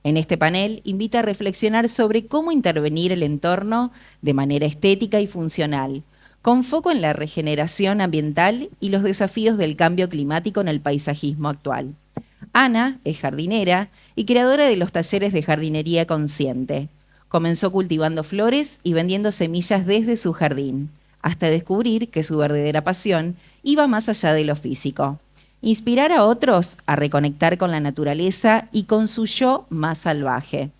En este panel invita a reflexionar sobre cómo intervenir el entorno de manera estética y funcional, con foco en la regeneración ambiental y los desafíos del cambio climático en el paisajismo actual. Ana es jardinera y creadora de los talleres de jardinería consciente. Comenzó cultivando flores y vendiendo semillas desde su jardín, hasta descubrir que su verdadera pasión iba más allá de lo físico. Inspirar a otros a reconectar con la naturaleza y con su yo más salvaje.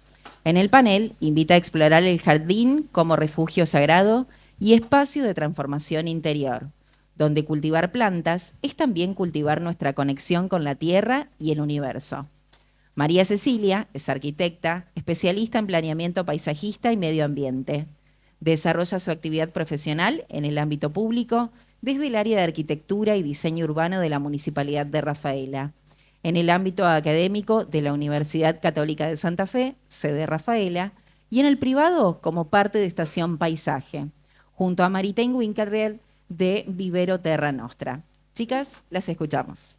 En el panel invita a explorar el jardín como refugio sagrado y espacio de transformación interior, donde cultivar plantas es también cultivar nuestra conexión con la tierra y el universo. María Cecilia es arquitecta, especialista en planeamiento paisajista y medio ambiente. Desarrolla su actividad profesional en el ámbito público desde el área de arquitectura y diseño urbano de la Municipalidad de Rafaela, en el ámbito académico de la Universidad Católica de Santa Fe, sede Rafaela, y en el privado como parte de Estación Paisaje, junto a Maritain Winkelried de Vivero Terra Nostra. Chicas, las escuchamos.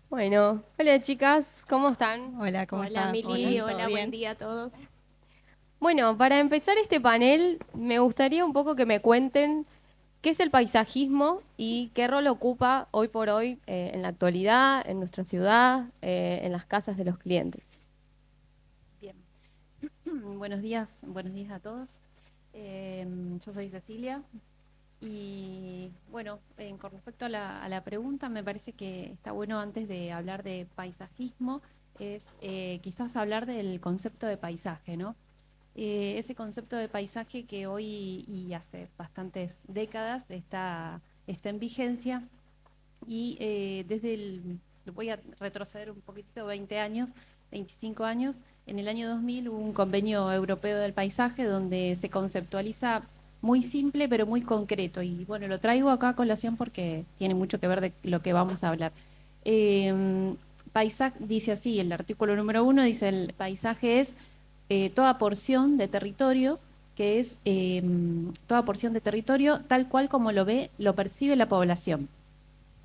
Bueno, hola chicas, ¿cómo están? Hola, ¿cómo Hola estás? Mili, ¿todo hola, buen bien? día a todos. Bueno, para empezar este panel, me gustaría un poco que me cuenten qué es el paisajismo y qué rol ocupa hoy por hoy en la actualidad, en nuestra ciudad, en las casas de los clientes. Bien. Buenos días a todos. Yo soy Cecilia y bueno, con respecto a la pregunta, me parece que está bueno antes de hablar de paisajismo, es quizás hablar del concepto de paisaje, ¿no? Ese concepto de paisaje que hoy y hace bastantes décadas está en vigencia y voy a retroceder un poquito, 20 años, 25 años, en el año 2000 hubo un convenio europeo del paisaje donde se conceptualiza muy simple pero muy concreto y bueno, lo traigo acá a colación porque tiene mucho que ver de lo que vamos a hablar. Paisaje dice así, el artículo número 1 dice el paisaje es toda porción de territorio que es toda porción de territorio tal cual como lo ve, lo percibe la población.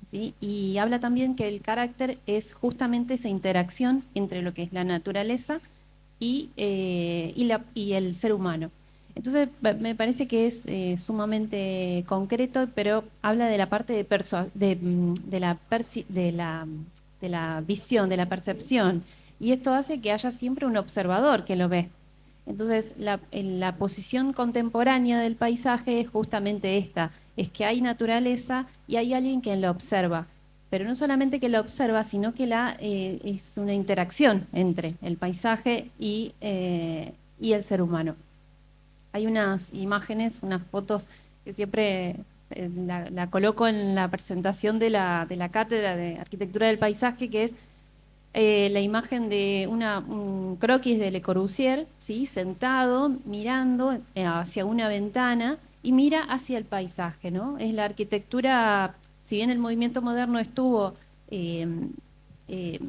¿Sí? Y habla también que el carácter es justamente esa interacción entre lo que es la naturaleza y el ser humano. Entonces, me parece que es sumamente concreto, pero habla de la parte de la visión, de la percepción. Y esto hace que haya siempre un observador que lo ve. Entonces, en la posición contemporánea del paisaje es justamente esta, es que hay naturaleza y hay alguien que la observa. Pero no solamente que la observa, sino que es una interacción entre el paisaje y el ser humano. Hay unas imágenes, unas fotos que siempre la coloco en la presentación de la cátedra de arquitectura del paisaje, que es la imagen de un croquis de Le Corbusier, ¿sí? Sentado, mirando hacia una ventana y mira hacia el paisaje, ¿no? Es la arquitectura, si bien el movimiento moderno eh, eh,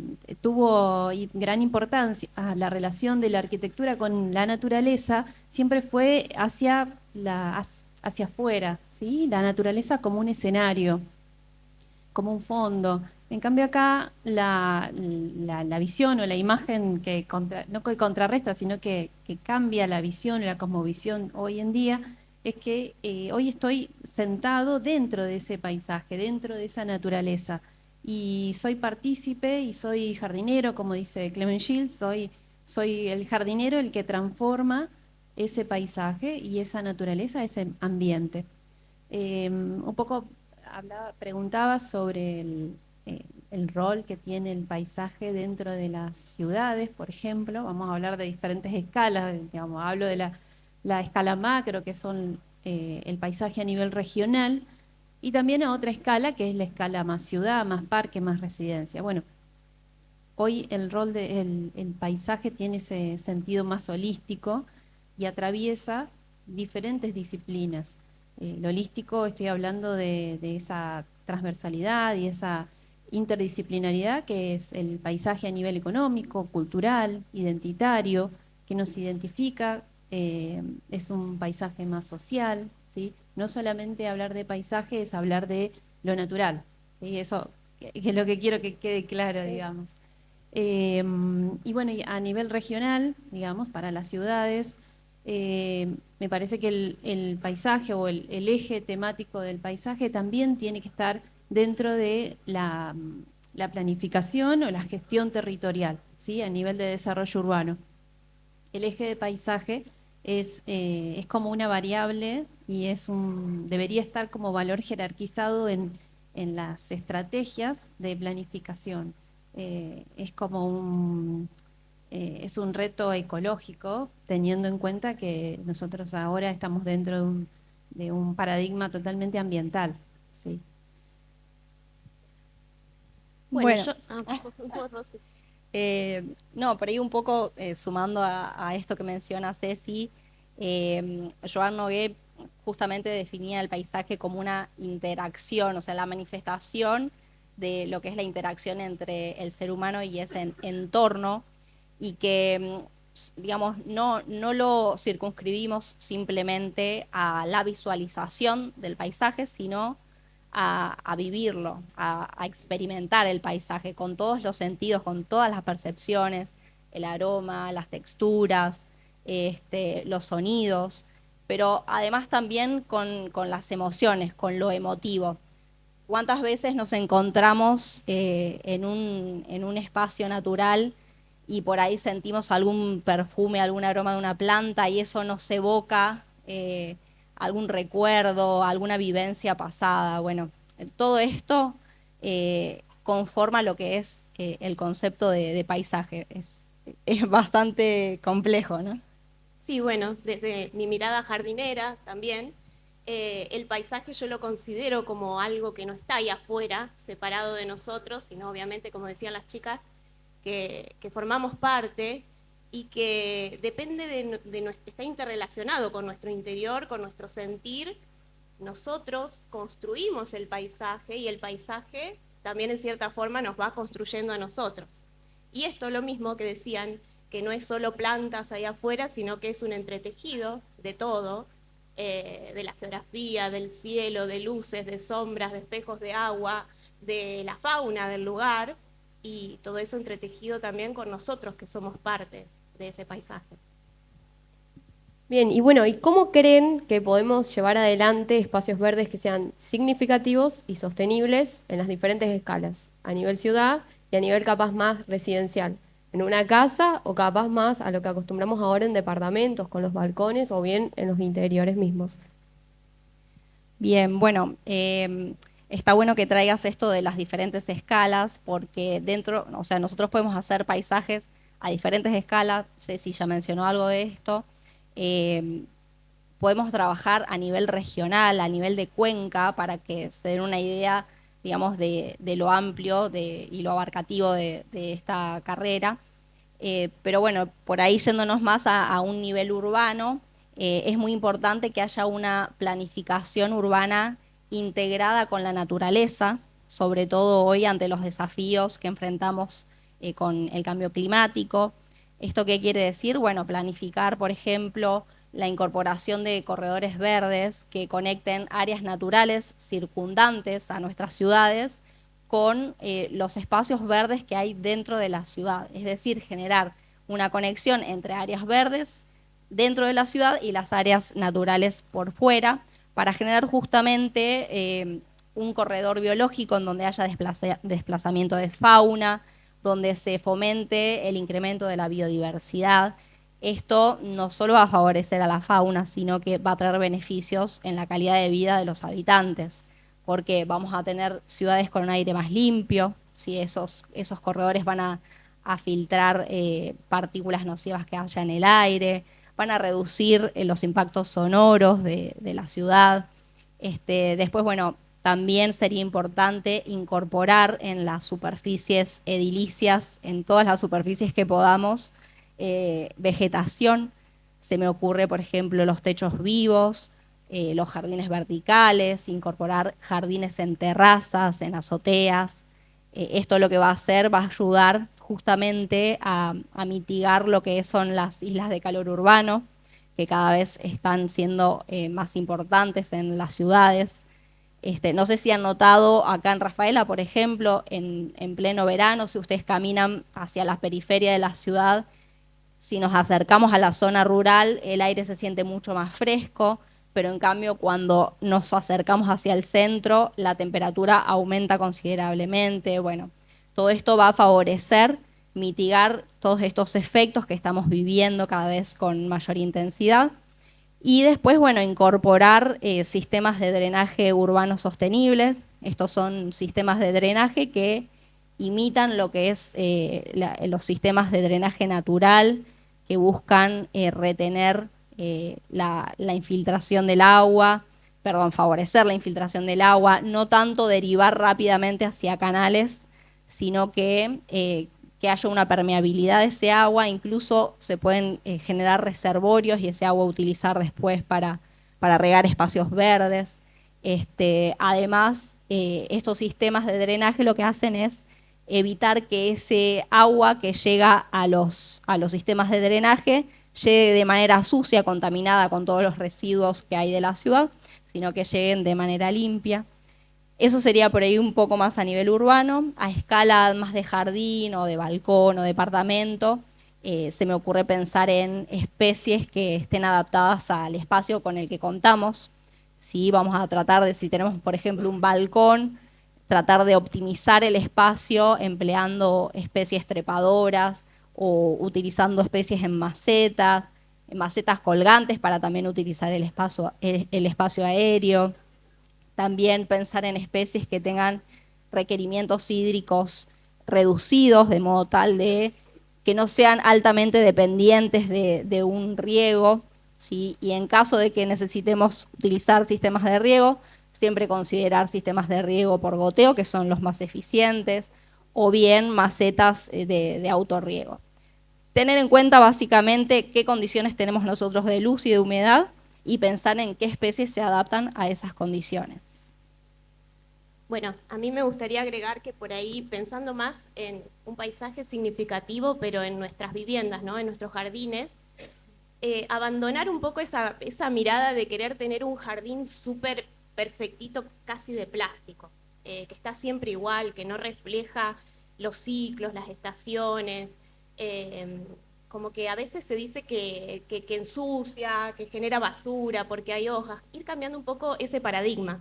tuvo gran importancia, la relación de la arquitectura con la naturaleza siempre fue hacia afuera, ¿sí? La naturaleza como un escenario, como un fondo. En cambio acá la visión o la imagen no que contrarresta, sino que cambia la visión y la cosmovisión hoy en día, es que hoy estoy sentado dentro de ese paisaje, dentro de esa naturaleza. Y soy partícipe y soy jardinero, como dice Clement Gill, soy el jardinero el que transforma ese paisaje y esa naturaleza, ese ambiente. Un poco preguntaba sobre el rol que tiene el paisaje dentro de las ciudades, por ejemplo. Vamos a hablar de diferentes escalas, digamos, hablo de la escala macro, que son el paisaje a nivel regional, y también a otra escala, que es la escala más ciudad, más parque, más residencia. Bueno, hoy el rol del paisaje tiene ese sentido más holístico y atraviesa diferentes disciplinas. Lo holístico, estoy hablando de esa transversalidad y esa interdisciplinaridad que es el paisaje a nivel económico, cultural, identitario, que nos identifica, es un paisaje más social, ¿sí? No solamente hablar de paisaje es hablar de lo natural, ¿sí? Eso que es lo que quiero que quede claro, Sí. digamos. Y bueno, y a nivel regional, digamos, para las ciudades, me parece que el paisaje o el eje temático del paisaje también tiene que estar dentro de la planificación o la gestión territorial, ¿sí? A nivel de desarrollo urbano. El eje de paisaje es como una variable y debería estar como valor jerarquizado en las estrategias de planificación. Es como es un reto ecológico, teniendo en cuenta que nosotros ahora estamos dentro de un paradigma totalmente ambiental. ¿Sí? Bueno, Bueno, yo... vos, Rosy. no, por ahí un poco sumando a esto que menciona Ceci, Joan Nogués justamente definía el paisaje como una interacción, o sea, la manifestación de lo que es la interacción entre el ser humano y ese entorno, y que, digamos, no lo circunscribimos simplemente a la visualización del paisaje, sino a vivirlo, a experimentar el paisaje con todos los sentidos, con todas las percepciones, el aroma, las texturas, los sonidos, pero además también con las emociones, con lo emotivo. ¿Cuántas veces nos encontramos en un espacio natural y por ahí sentimos algún perfume, algún aroma de una planta y eso nos evoca algún recuerdo, alguna vivencia pasada? Bueno, todo esto conforma lo que es el concepto de paisaje. Es bastante complejo, ¿no? Sí, bueno, desde mi mirada jardinera también, el paisaje yo lo considero como algo que no está ahí afuera, separado de nosotros, sino obviamente, como decían las chicas, que formamos parte y que depende está interrelacionado con nuestro interior, con nuestro sentir. Nosotros construimos el paisaje y el paisaje también en cierta forma nos va construyendo a nosotros. Y esto lo mismo que decían, que no es solo plantas ahí afuera, sino que es un entretejido de todo, de la geografía, del cielo, de luces, de sombras, de espejos de agua, de la fauna del lugar, y todo eso entretejido también con nosotros que somos parte de ese paisaje. Bien, y bueno, ¿y cómo creen que podemos llevar adelante espacios verdes que sean significativos y sostenibles en las diferentes escalas, a nivel ciudad y a nivel capaz más residencial? En una casa o capaz más a lo que acostumbramos ahora en departamentos, con los balcones o bien en los interiores mismos. Bien, bueno, está bueno que traigas esto de las diferentes escalas, porque dentro, o sea, nosotros podemos hacer paisajes a diferentes escalas. Ceci ya mencionó algo de esto. Eh, Podemos trabajar a nivel regional, a nivel de cuenca, para que se den una idea, digamos, de lo amplio y lo abarcativo de esta carrera. Pero bueno, por ahí yéndonos más a un nivel urbano, es muy importante que haya una planificación urbana integrada con la naturaleza, sobre todo hoy ante los desafíos que enfrentamos con el cambio climático. ¿Esto qué quiere decir? Bueno, planificar, por ejemplo, la incorporación de corredores verdes que conecten áreas naturales circundantes a nuestras ciudades con los espacios verdes que hay dentro de la ciudad. Es decir, generar una conexión entre áreas verdes dentro de la ciudad y las áreas naturales por fuera, para generar justamente un corredor biológico en donde haya desplazamiento de fauna, donde se fomente el incremento de la biodiversidad. Esto no solo va a favorecer a la fauna, sino que va a traer beneficios en la calidad de vida de los habitantes, porque vamos a tener ciudades con un aire más limpio, ¿sí? Esos corredores van a filtrar partículas nocivas que haya en el aire, van a reducir los impactos sonoros de la ciudad. Después, bueno, también sería importante incorporar en las superficies edilicias, en todas las superficies que podamos, vegetación. Se me ocurre, por ejemplo, los techos vivos, los jardines verticales, incorporar jardines en terrazas, en azoteas. Esto lo que va a hacer, va a ayudar justamente a mitigar lo que son las islas de calor urbano, que cada vez están siendo más importantes en las ciudades. No sé si han notado acá en Rafaela, por ejemplo, en pleno verano, si ustedes caminan hacia la periferia de la ciudad, si nos acercamos a la zona rural, el aire se siente mucho más fresco, pero en cambio cuando nos acercamos hacia el centro, la temperatura aumenta considerablemente. Bueno, todo esto va a favorecer mitigar todos estos efectos que estamos viviendo cada vez con mayor intensidad. Y después, bueno, incorporar sistemas de drenaje urbano sostenibles. Estos son sistemas de drenaje que imitan lo que es los sistemas de drenaje natural, que buscan retener la infiltración del agua, favorecer la infiltración del agua, no tanto derivar rápidamente hacia canales, sino que haya una permeabilidad de ese agua, incluso se pueden generar reservorios y ese agua utilizar después para regar espacios verdes. Además, estos sistemas de drenaje lo que hacen es evitar que ese agua que llega a los sistemas de drenaje llegue de manera sucia, contaminada con todos los residuos que hay de la ciudad, sino que lleguen de manera limpia. Eso sería por ahí un poco más a nivel urbano. A escala más de jardín o de balcón o departamento, se me ocurre pensar en especies que estén adaptadas al espacio con el que contamos. ¿Sí? Vamos a tratar de, si tenemos por ejemplo un balcón, tratar de optimizar el espacio empleando especies trepadoras o utilizando especies en macetas colgantes para también utilizar el espacio aéreo. También pensar en especies que tengan requerimientos hídricos reducidos, de modo tal de que no sean altamente dependientes de un riego, ¿sí? Y en caso de que necesitemos utilizar sistemas de riego, siempre considerar sistemas de riego por goteo, que son los más eficientes, o bien macetas de autorriego. Tener en cuenta básicamente qué condiciones tenemos nosotros de luz y de humedad y pensar en qué especies se adaptan a esas condiciones. Bueno, a mí me gustaría agregar que por ahí, pensando más en un paisaje significativo, pero en nuestras viviendas, ¿no? En nuestros jardines, abandonar un poco esa mirada de querer tener un jardín súper perfectito, casi de plástico, que está siempre igual, que no refleja los ciclos, las estaciones, como que a veces se dice que ensucia, que genera basura porque hay hojas. Ir cambiando un poco ese paradigma.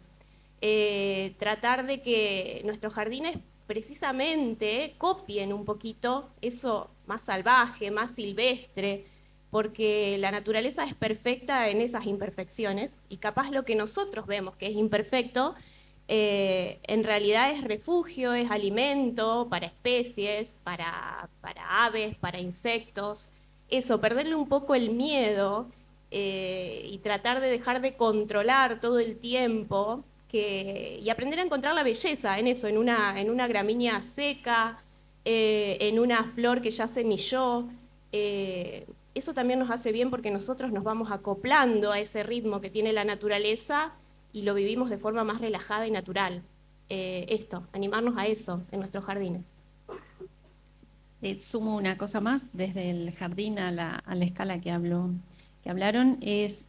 Tratar de que nuestros jardines precisamente copien un poquito eso más salvaje, más silvestre, porque la naturaleza es perfecta en esas imperfecciones y capaz lo que nosotros vemos que es imperfecto, en realidad es refugio, es alimento para especies, para aves, para insectos. Eso, perderle un poco el miedo y tratar de dejar de controlar todo el tiempo y aprender a encontrar la belleza en eso, en una gramínea seca, en una flor que ya semilló. Eso también nos hace bien porque nosotros nos vamos acoplando a ese ritmo que tiene la naturaleza y lo vivimos de forma más relajada y natural. Animarnos a eso en nuestros jardines. Sumo una cosa más, desde el jardín a la escala que hablaron, es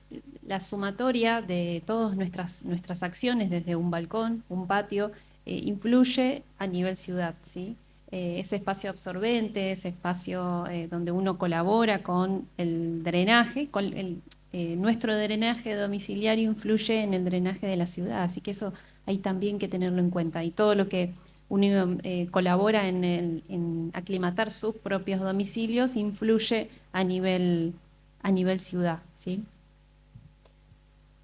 la sumatoria de todas nuestras acciones desde un balcón, un patio, influye a nivel ciudad, ¿sí? Ese espacio absorbente, ese espacio donde uno colabora con el drenaje, nuestro drenaje domiciliario influye en el drenaje de la ciudad, así que eso hay también que tenerlo en cuenta. Y todo lo que uno colabora en aclimatar sus propios domicilios influye a nivel ciudad, ¿sí?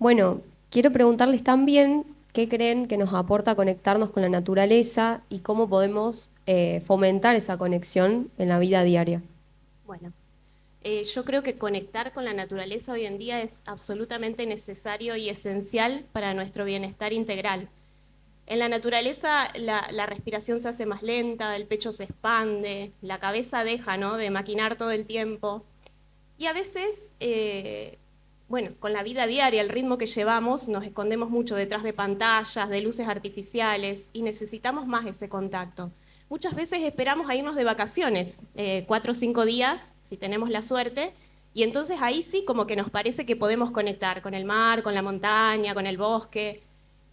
Bueno, quiero preguntarles también qué creen que nos aporta conectarnos con la naturaleza y cómo podemos fomentar esa conexión en la vida diaria. Bueno, yo creo que conectar con la naturaleza hoy en día es absolutamente necesario y esencial para nuestro bienestar integral. En la naturaleza la respiración se hace más lenta, el pecho se expande, la cabeza deja, ¿no?, de maquinar todo el tiempo. Y a veces, bueno, con la vida diaria, el ritmo que llevamos, nos escondemos mucho detrás de pantallas, de luces artificiales, y necesitamos más ese contacto. Muchas veces esperamos a irnos de vacaciones, 4 o 5 días, si tenemos la suerte, y entonces ahí sí como que nos parece que podemos conectar con el mar, con la montaña, con el bosque.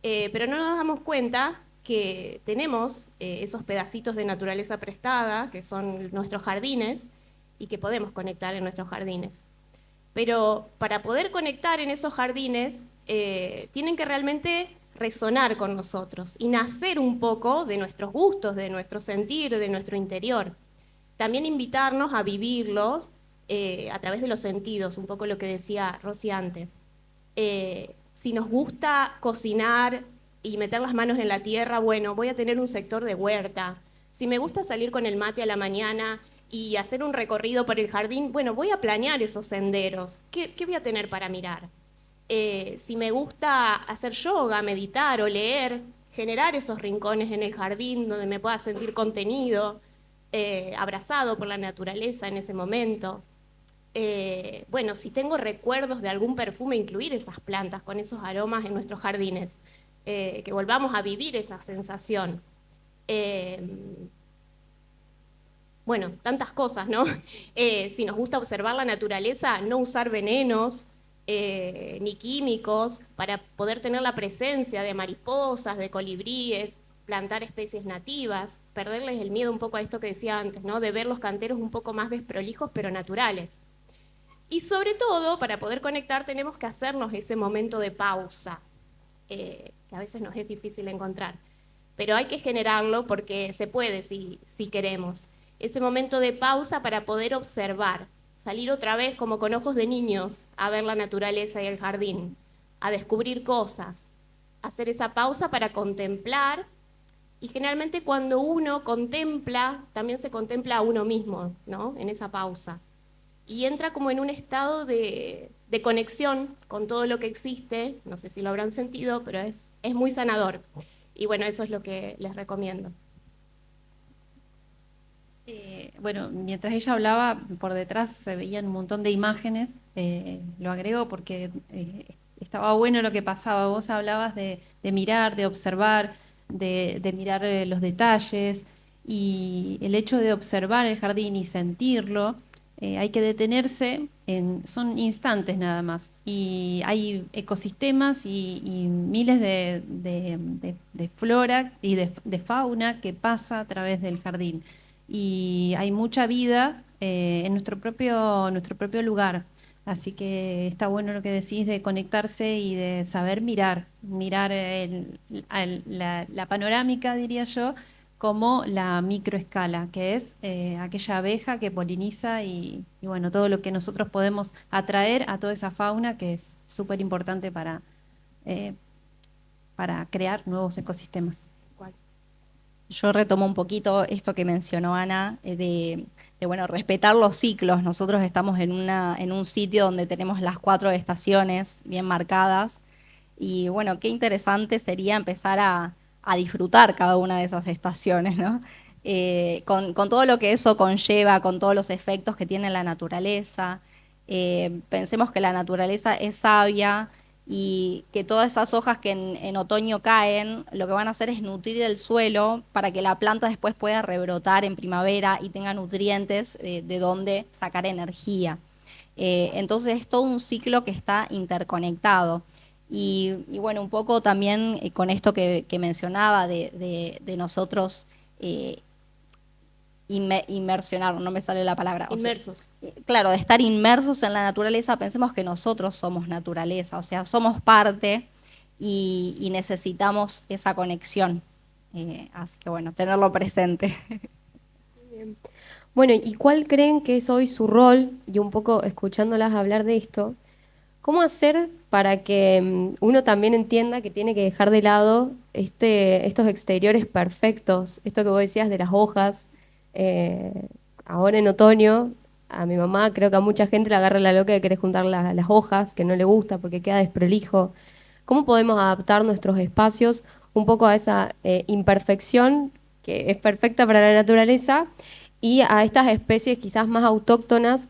pero no nos damos cuenta que tenemos esos pedacitos de naturaleza prestada, que son nuestros jardines, y que podemos conectar en nuestros jardines. Pero para poder conectar en esos jardines, tienen que realmente resonar con nosotros y nacer un poco de nuestros gustos, de nuestro sentir, de nuestro interior. También invitarnos a vivirlos a través de los sentidos, un poco lo que decía Rosy antes. Si nos gusta cocinar y meter las manos en la tierra, bueno, voy a tener un sector de huerta. Si me gusta salir con el mate a la mañana y hacer un recorrido por el jardín, bueno, voy a planear esos senderos. ¿Qué voy a tener para mirar? Si me gusta hacer yoga, meditar o leer, generar esos rincones en el jardín donde me pueda sentir contenido, abrazado por la naturaleza en ese momento. Bueno, si tengo recuerdos de algún perfume, incluir esas plantas con esos aromas en nuestros jardines, que volvamos a vivir esa sensación. Bueno, tantas cosas, ¿no? Si nos gusta observar la naturaleza, no usar venenos ni químicos para poder tener la presencia de mariposas, de colibríes, plantar especies nativas, perderles el miedo un poco a esto que decía antes, ¿no? De ver los canteros un poco más desprolijos pero naturales. Y sobre todo, para poder conectar tenemos que hacernos ese momento de pausa, que a veces nos es difícil encontrar. Pero hay que generarlo porque se puede si queremos. Ese momento de pausa para poder observar, salir otra vez como con ojos de niños a ver la naturaleza y el jardín, a descubrir cosas, hacer esa pausa para contemplar. Y generalmente cuando uno contempla, también se contempla a uno mismo, ¿no? En esa pausa. Y entra como en un estado de conexión con todo lo que existe, no sé si lo habrán sentido, pero es muy sanador. Y bueno, eso es lo que les recomiendo. Bueno, mientras ella hablaba, por detrás se veían un montón de imágenes, lo agrego porque estaba bueno lo que pasaba. Vos hablabas de mirar, de observar, de mirar los detalles, y el hecho de observar el jardín y sentirlo, hay que detenerse, son instantes nada más, y hay ecosistemas y miles de flora y de fauna que pasa a través del jardín. Y hay mucha vida en nuestro propio lugar. Así que está bueno lo que decís de conectarse y de saber mirar la panorámica, diría yo, como la microescala, que es aquella abeja que poliniza y bueno, todo lo que nosotros podemos atraer a toda esa fauna que es súper importante para crear nuevos ecosistemas. Yo retomo un poquito esto que mencionó Ana, bueno, respetar los ciclos. Nosotros estamos en un sitio donde tenemos las 4 estaciones bien marcadas, y bueno, qué interesante sería empezar a disfrutar cada una de esas estaciones, ¿no? Con todo lo que eso conlleva, con todos los efectos que tiene la naturaleza. Pensemos que la naturaleza es sabia, y que todas esas hojas que en otoño caen, lo que van a hacer es nutrir el suelo para que la planta después pueda rebrotar en primavera y tenga nutrientes de donde sacar energía. Entonces es todo un ciclo que está interconectado. Y bueno, un poco también con esto que mencionaba de nosotros inmersionar, no me sale la palabra. Inmersos. O sea, claro, de estar inmersos en la naturaleza. Pensemos que nosotros somos naturaleza, o sea, somos parte y necesitamos esa conexión. Así que bueno, tenerlo presente. Bien. Bueno, ¿y cuál creen que es hoy su rol? Y un poco escuchándolas hablar de esto, ¿cómo hacer para que uno también entienda que tiene que dejar de lado estos exteriores perfectos? Esto que vos decías de las hojas. Ahora en otoño, a mi mamá, creo que a mucha gente le agarra la loca de querer juntar las hojas, que no le gusta porque queda desprolijo. ¿Cómo podemos adaptar nuestros espacios un poco a esa imperfección que es perfecta para la naturaleza y a estas especies quizás más autóctonas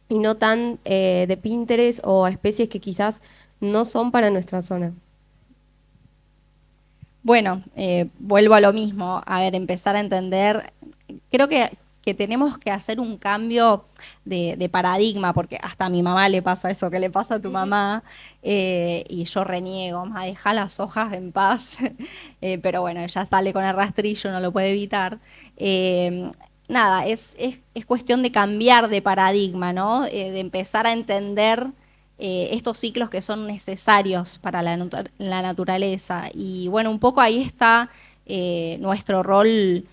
y no tan de Pinterest, o a especies que quizás no son para nuestra zona? Bueno, vuelvo a lo mismo. A ver, empezar a entender. Creo que que tenemos que hacer un cambio de paradigma, porque hasta a mi mamá le pasa eso que le pasa a tu mamá, y yo reniego, mamá, deja las hojas en paz, pero bueno, ella sale con el rastrillo, no lo puede evitar. Nada, es cuestión de cambiar de paradigma, ¿no? De empezar a entender estos ciclos que son necesarios para la naturaleza. Y bueno, un poco ahí está nuestro rol,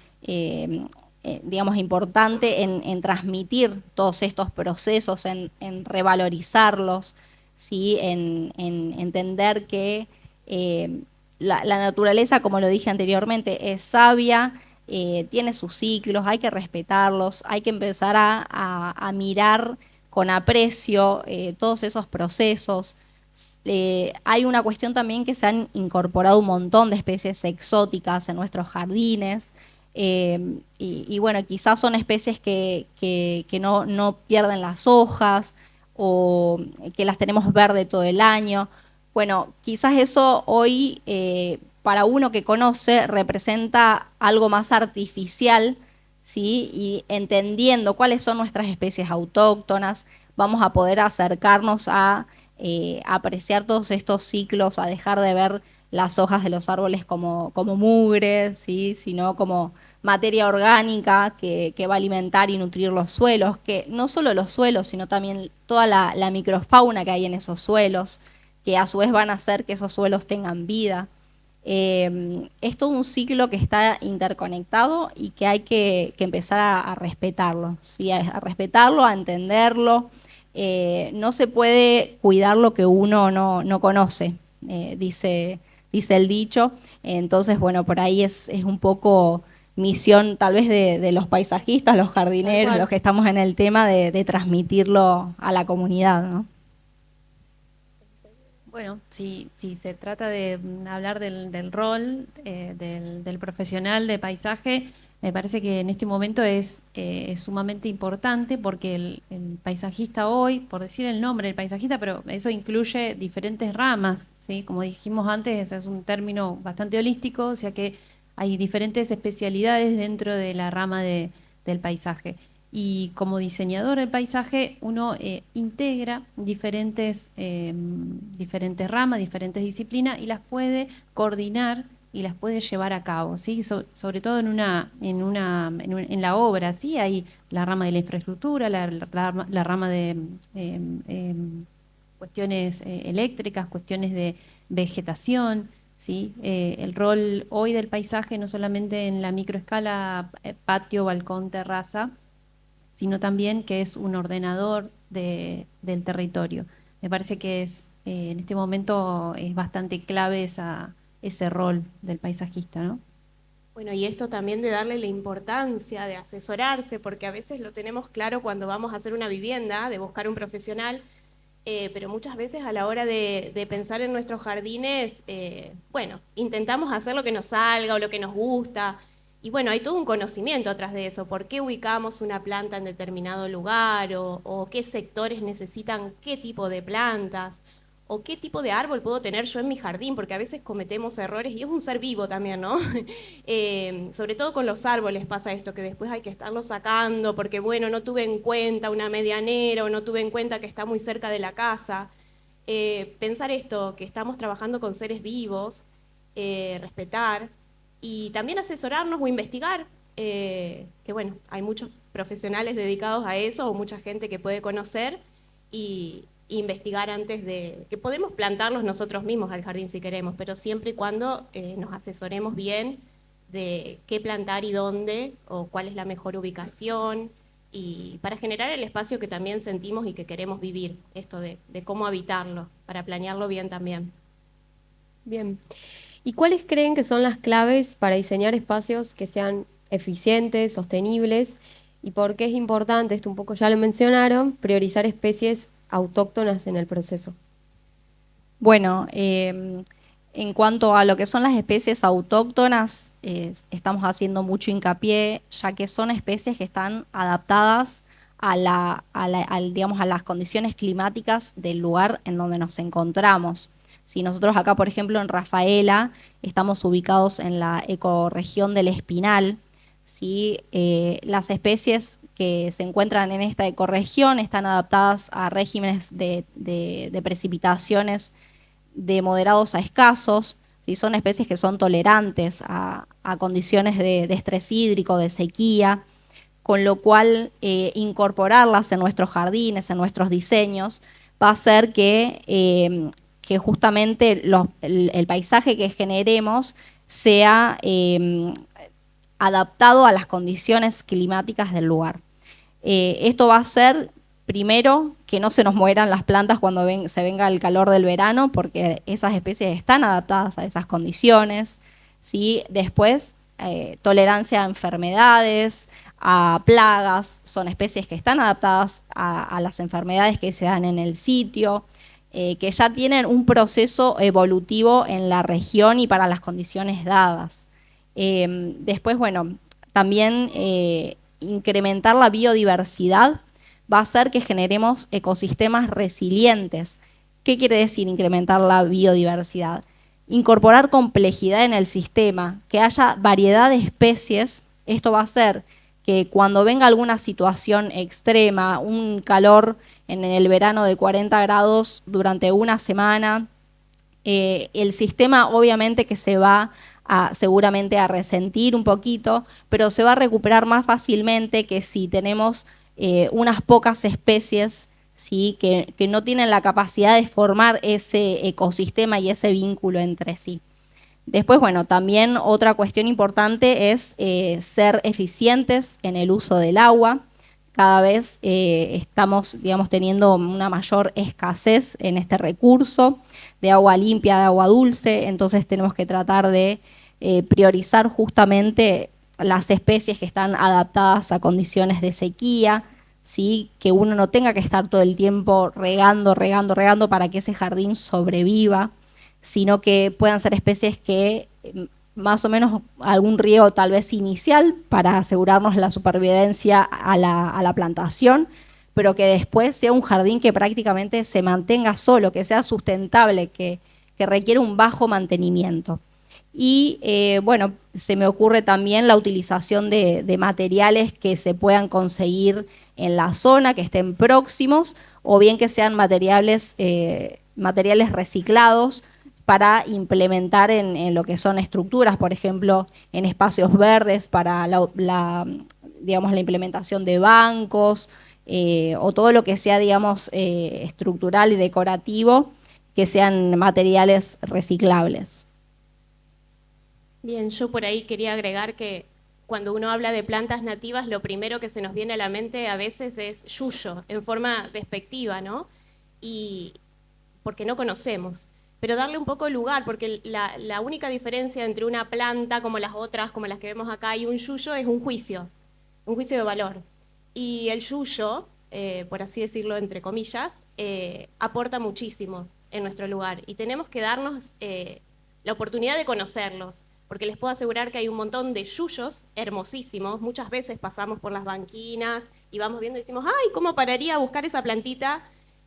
digamos, importante en transmitir todos estos procesos, en revalorizarlos, ¿sí? En entender que la naturaleza, como lo dije anteriormente, es sabia, tiene sus ciclos, hay que respetarlos, hay que empezar a mirar con aprecio todos esos procesos. Hay una cuestión también que se han incorporado un montón de especies exóticas en nuestros jardines, y bueno, quizás son especies que no pierden las hojas o que las tenemos verde todo el año. Bueno, quizás eso hoy, para uno que conoce, representa algo más artificial, ¿sí? Y entendiendo cuáles son nuestras especies autóctonas, vamos a poder acercarnos a apreciar todos estos ciclos, a dejar de ver las hojas de los árboles como mugre, ¿sí? Sino como materia orgánica que va a alimentar y nutrir los suelos, que no solo los suelos, sino también toda la microfauna que hay en esos suelos, que a su vez van a hacer que esos suelos tengan vida. Es todo un ciclo que está interconectado y que hay que empezar a respetarlo, ¿sí? A respetarlo, a entenderlo. No se puede cuidar lo que uno no conoce, dice el dicho. Entonces, bueno, por ahí es un poco misión tal vez de los paisajistas, los jardineros, los que estamos en el tema de transmitirlo a la comunidad, ¿no? Bueno, si se trata de hablar del rol del profesional de paisaje, me parece que en este momento es sumamente importante porque el paisajista hoy, por decir el nombre del paisajista, pero eso incluye diferentes ramas, ¿sí? Como dijimos antes, es un término bastante holístico, o sea que hay diferentes especialidades dentro de la rama del paisaje. Y como diseñador del paisaje, uno integra diferentes ramas, diferentes disciplinas y las puede coordinar y las puede llevar a cabo, ¿sí? Sobre todo en la obra, ¿sí? Hay la rama de la infraestructura, la rama de cuestiones eléctricas, cuestiones de vegetación, ¿sí? El rol hoy del paisaje no solamente en la microescala, patio, balcón, terraza, sino también que es un ordenador del territorio. Me parece que en este momento es bastante clave ese rol del paisajista, ¿no? Bueno, y esto también de darle la importancia de asesorarse, porque a veces lo tenemos claro cuando vamos a hacer una vivienda, de buscar un profesional, pero muchas veces a la hora de pensar en nuestros jardines, bueno, intentamos hacer lo que nos salga o lo que nos gusta, y bueno, hay todo un conocimiento atrás de eso, por qué ubicamos una planta en determinado lugar, o qué sectores necesitan qué tipo de plantas, o qué tipo de árbol puedo tener yo en mi jardín, porque a veces cometemos errores, y es un ser vivo también, ¿no? Sobre todo con los árboles pasa esto, que después hay que estarlos sacando, porque bueno, no tuve en cuenta una medianera, o no tuve en cuenta que está muy cerca de la casa. Pensar esto, que estamos trabajando con seres vivos, respetar, y también asesorarnos o investigar, que bueno, hay muchos profesionales dedicados a eso, o mucha gente que puede conocer, y investigar antes de, que podemos plantarlos nosotros mismos al jardín si queremos, pero siempre y cuando nos asesoremos bien de qué plantar y dónde, o cuál es la mejor ubicación, y para generar el espacio que también sentimos y que queremos vivir, esto de cómo habitarlo, para planearlo bien también. Bien. ¿Y cuáles creen que son las claves para diseñar espacios que sean eficientes, sostenibles? ¿Y por qué es importante, esto un poco ya lo mencionaron, priorizar especies autóctonas en el proceso? Bueno, en cuanto a lo que son las especies autóctonas, estamos haciendo mucho hincapié, ya que son especies que están adaptadas digamos, a las condiciones climáticas del lugar en donde nos encontramos. Si nosotros acá, por ejemplo, en Rafaela, estamos ubicados en la ecorregión del Espinal, ¿sí? Las especies que se encuentran en esta ecorregión están adaptadas a regímenes de precipitaciones de moderados a escasos, ¿sí? Son especies que son tolerantes a condiciones de estrés hídrico, de sequía, con lo cual incorporarlas en nuestros jardines, en nuestros diseños, va a hacer que justamente el paisaje que generemos sea adaptado a las condiciones climáticas del lugar. Esto va a hacer, primero, que no se nos mueran las plantas cuando se venga el calor del verano, porque esas especies están adaptadas a esas condiciones, ¿sí? Después, tolerancia a enfermedades, a plagas, son especies que están adaptadas a las enfermedades que se dan en el sitio, que ya tienen un proceso evolutivo en la región y para las condiciones dadas. Después, bueno, también incrementar la biodiversidad va a hacer que generemos ecosistemas resilientes. ¿Qué quiere decir incrementar la biodiversidad? Incorporar complejidad en el sistema, que haya variedad de especies. Esto va a hacer que cuando venga alguna situación extrema, un calor en el verano de 40 grados durante una semana, el sistema obviamente que se va seguramente a resentir un poquito, pero se va a recuperar más fácilmente que si tenemos unas pocas especies, ¿sí? que no tienen la capacidad de formar ese ecosistema y ese vínculo entre sí. Después, bueno, también otra cuestión importante es ser eficientes en el uso del agua. Cada vez estamos, digamos, teniendo una mayor escasez en este recurso de agua limpia, de agua dulce, entonces tenemos que tratar de priorizar justamente las especies que están adaptadas a condiciones de sequía, ¿sí? Que uno no tenga que estar todo el tiempo regando para que ese jardín sobreviva, sino que puedan ser especies que más o menos algún riego tal vez inicial para asegurarnos la supervivencia a la plantación, pero que después sea un jardín que prácticamente se mantenga solo, que sea sustentable, que requiere un bajo mantenimiento. Y bueno, se me ocurre también la utilización de materiales que se puedan conseguir en la zona, que estén próximos, o bien que sean materiales reciclados para implementar en lo que son estructuras, por ejemplo, en espacios verdes para digamos, la implementación de bancos, o todo lo que sea, digamos, estructural y decorativo, que sean materiales reciclables. Bien, yo por ahí quería agregar que cuando uno habla de plantas nativas, lo primero que se nos viene a la mente a veces es yuyo, en forma despectiva, ¿no? Y porque no conocemos. Pero darle un poco lugar, porque la única diferencia entre una planta como las otras, como las que vemos acá, y un yuyo es un juicio de valor. Y el yuyo, por así decirlo entre comillas, aporta muchísimo en nuestro lugar. Y tenemos que darnos la oportunidad de conocerlos, porque les puedo asegurar que hay un montón de yuyos hermosísimos. Muchas veces pasamos por las banquinas y vamos viendo y decimos, ¡ay, cómo pararía a buscar esa plantita!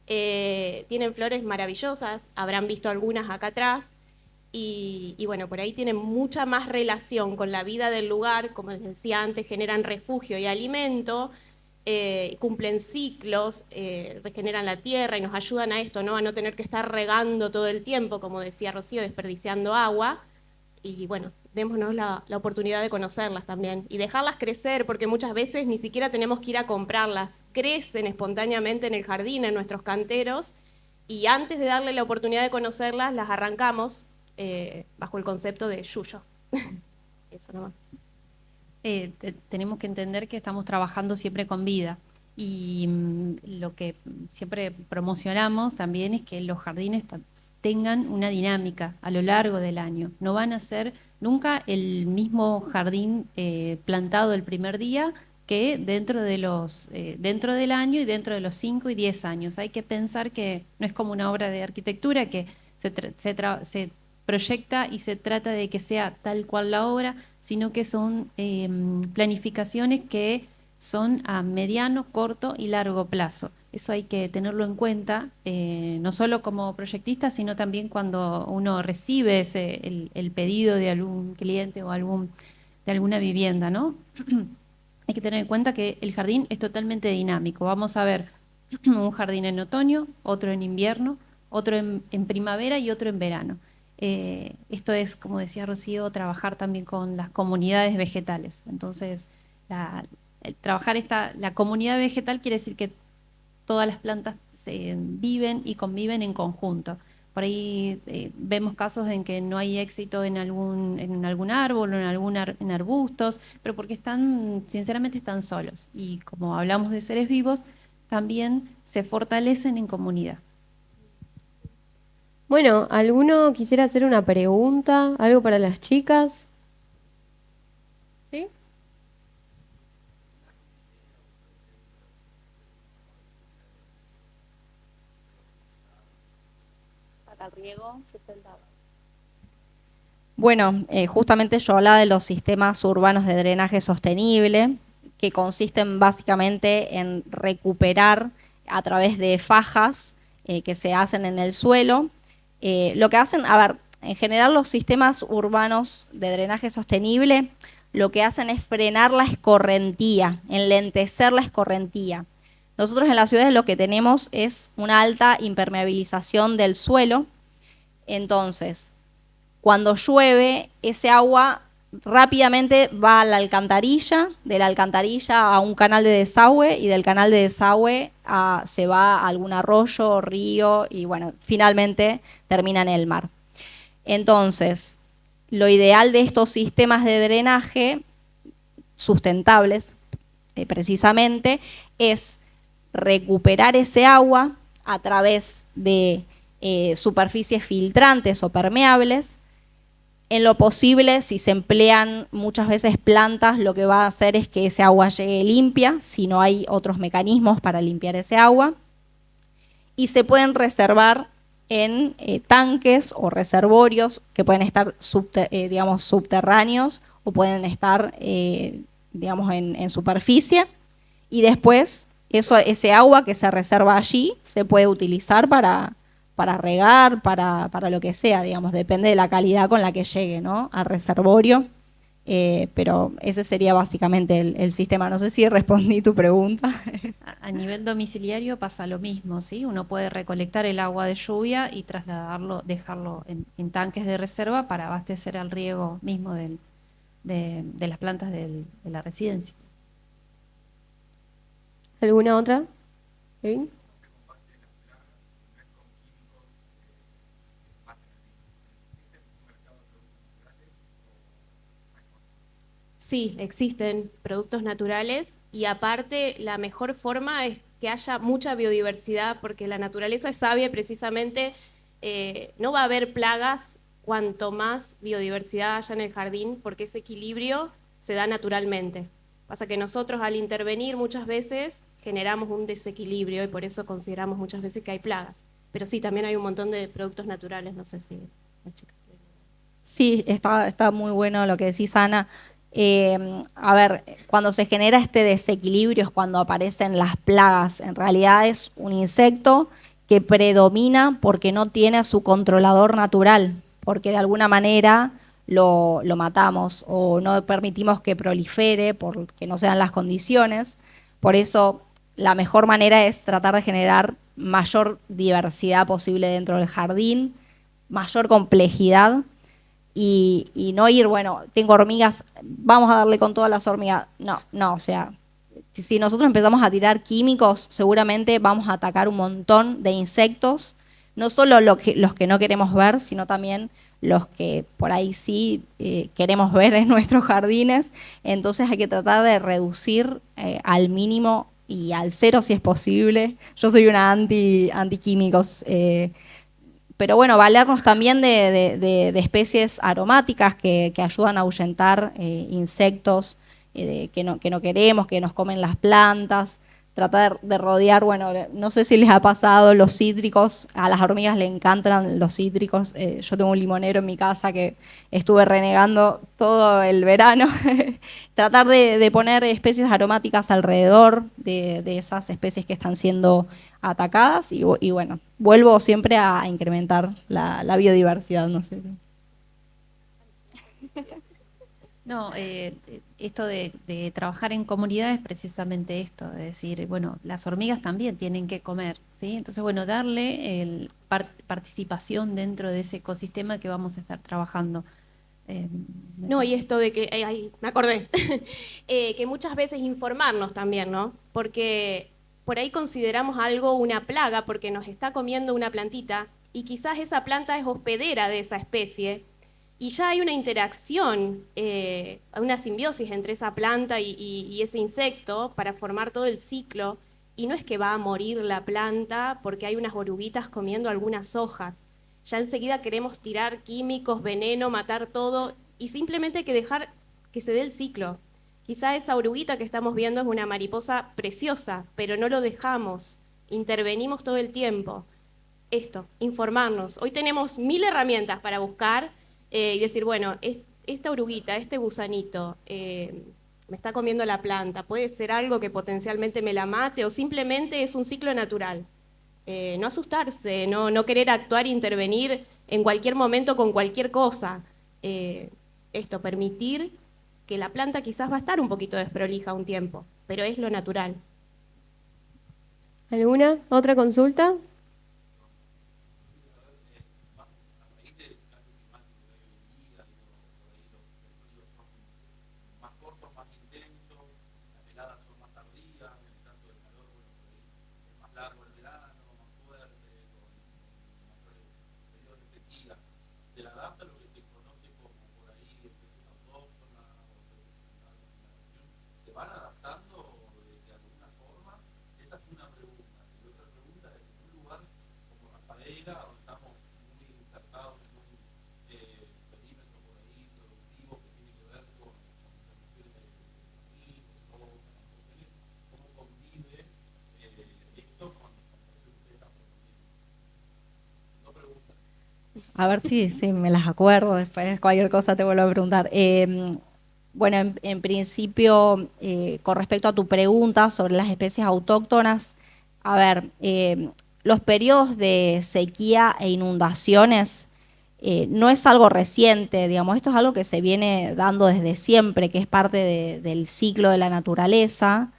Tienen flores maravillosas, habrán visto algunas acá atrás, y bueno, por ahí tienen mucha más relación con la vida del lugar, como les decía antes, generan refugio y alimento, cumplen ciclos, regeneran la tierra y nos ayudan a esto, ¿no? A no tener que estar regando todo el tiempo, como decía Rocío, desperdiciando agua. Y bueno, démonos la oportunidad de conocerlas también y dejarlas crecer, porque muchas veces ni siquiera tenemos que ir a comprarlas, crecen espontáneamente en el jardín, en nuestros canteros, y antes de darle la oportunidad de conocerlas, las arrancamos bajo el concepto de yuyo. Eso nomás. Tenemos que entender que estamos trabajando siempre con vida. Y lo que siempre promocionamos también es que los jardines tengan una dinámica a lo largo del año. No van a ser nunca el mismo jardín plantado el primer día que dentro del año y dentro de los 5 y 10 años. Hay que pensar que no es como una obra de arquitectura que se proyecta y se trata de que sea tal cual la obra, sino que son planificaciones que son a mediano, corto y largo plazo. Eso hay que tenerlo en cuenta, no solo como proyectista, sino también cuando uno recibe el pedido de algún cliente o algún de alguna vivienda, ¿no? Hay que tener en cuenta que el jardín es totalmente dinámico. Vamos a ver un jardín en otoño, otro en invierno, otro en primavera y otro en verano. Esto es, como decía Rocío, trabajar también con las comunidades vegetales. Entonces, la comunidad vegetal quiere decir que todas las plantas se viven y conviven en conjunto. Por ahí vemos casos en que no hay éxito en algún árbol o en arbustos, pero porque sinceramente están solos. Y como hablamos de seres vivos, también se fortalecen en comunidad. Bueno, ¿alguno quisiera hacer una pregunta? ¿Algo para las chicas? ¿Sí? Para riego sustentable. Bueno, justamente yo hablaba de los sistemas urbanos de drenaje sostenible, que consisten básicamente en recuperar a través de fajas que se hacen en el suelo. Lo que hacen, a ver, en general los sistemas urbanos de drenaje sostenible lo que hacen es frenar la escorrentía, enlentecer la escorrentía. Nosotros en las ciudades lo que tenemos es una alta impermeabilización del suelo, entonces cuando llueve, ese agua rápidamente va a la alcantarilla, de la alcantarilla a un canal de desagüe y del canal de desagüe se va a algún arroyo o río y bueno, finalmente termina en el mar. Entonces, lo ideal de estos sistemas de drenaje sustentables, precisamente, es recuperar ese agua a través de superficies filtrantes o permeables. En lo posible, si se emplean muchas veces plantas, lo que va a hacer es que ese agua llegue limpia, si no hay otros mecanismos para limpiar ese agua. Y se pueden reservar en tanques o reservorios que pueden estar subterráneos o pueden estar en superficie. Y después ese agua que se reserva allí se puede utilizar para regar, para lo que sea, digamos, depende de la calidad con la que llegue, ¿no?, al reservorio. Pero ese sería básicamente el sistema. No sé si respondí tu pregunta. A nivel domiciliario pasa lo mismo, ¿sí? Uno puede recolectar el agua de lluvia y trasladarlo, dejarlo en tanques de reserva para abastecer al riego mismo de las plantas de la residencia. ¿Alguna otra? ¿Sí? Sí, existen productos naturales y aparte la mejor forma es que haya mucha biodiversidad porque la naturaleza es sabia y precisamente no va a haber plagas cuanto más biodiversidad haya en el jardín porque ese equilibrio se da naturalmente. Pasa que nosotros al intervenir muchas veces generamos un desequilibrio y por eso consideramos muchas veces que hay plagas. Pero sí, también hay un montón de productos naturales, no sé si las chicas quieren. Sí, está muy bueno lo que decís, Ana. A ver, cuando se genera este desequilibrio es cuando aparecen las plagas. En realidad es un insecto que predomina porque no tiene a su controlador natural, porque de alguna manera lo matamos o no permitimos que prolifere porque no se dan las condiciones. Por eso la mejor manera es tratar de generar mayor diversidad posible dentro del jardín, mayor complejidad. Y no ir, bueno, tengo hormigas, vamos a darle con todas las hormigas. No, o sea, si nosotros empezamos a tirar químicos, seguramente vamos a atacar un montón de insectos, no solo los que no queremos ver, sino también los que por ahí sí queremos ver en nuestros jardines. Entonces hay que tratar de reducir al mínimo y al cero si es posible. Yo soy una anti-químicos. Pero bueno, valernos también de especies aromáticas que ayudan a ahuyentar insectos que no queremos, que nos comen las plantas. Tratar de rodear, bueno, no sé si les ha pasado los cítricos, a las hormigas le encantan los cítricos. Yo tengo un limonero en mi casa que estuve renegando todo el verano. Tratar de poner especies aromáticas alrededor de esas especies que están siendo atacadas y bueno, vuelvo siempre a incrementar la biodiversidad, no sé. No, esto de trabajar en comunidad es precisamente esto, de decir, bueno, las hormigas también tienen que comer, ¿sí? Entonces, bueno, darle participación dentro de ese ecosistema que vamos a estar trabajando. Eh, me No, y parece. esto de que, ay, me acordé, que muchas veces informarnos también, ¿no? Porque por ahí consideramos algo una plaga porque nos está comiendo una plantita y quizás esa planta es hospedera de esa especie y ya hay una interacción, una simbiosis entre esa planta y ese insecto para formar todo el ciclo. Y no es que va a morir la planta porque hay unas oruguitas comiendo algunas hojas. Ya enseguida queremos tirar químicos, veneno, matar todo, y simplemente hay que dejar que se dé el ciclo. Quizá esa oruguita que estamos viendo es una mariposa preciosa, pero no lo dejamos, intervenimos todo el tiempo. Esto, informarnos. Hoy tenemos 1000 herramientas para buscar y decir, bueno, esta oruguita, este gusanito, me está comiendo la planta, puede ser algo que potencialmente me la mate o simplemente es un ciclo natural. No asustarse, no querer actuar e intervenir en cualquier momento con cualquier cosa. Eh, Esto, permitir que la planta quizás va a estar un poquito desprolija un tiempo, pero es lo natural. ¿Alguna otra consulta? A ver si me las acuerdo, después cualquier cosa te vuelvo a preguntar. Bueno, en principio, con respecto a tu pregunta sobre las especies autóctonas, a ver, los periodos de sequía e inundaciones no es algo reciente, digamos, esto es algo que se viene dando desde siempre, que es parte del ciclo de la naturaleza.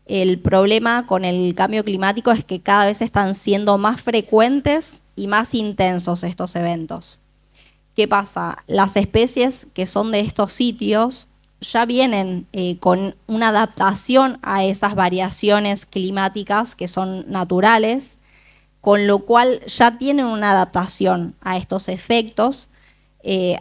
El problema con el cambio climático es que cada vez están siendo más frecuentes y más intensos estos eventos. ¿Qué pasa? Las especies que son de estos sitios ya vienen con una adaptación a esas variaciones climáticas que son naturales, con lo cual ya tienen una adaptación a estos efectos.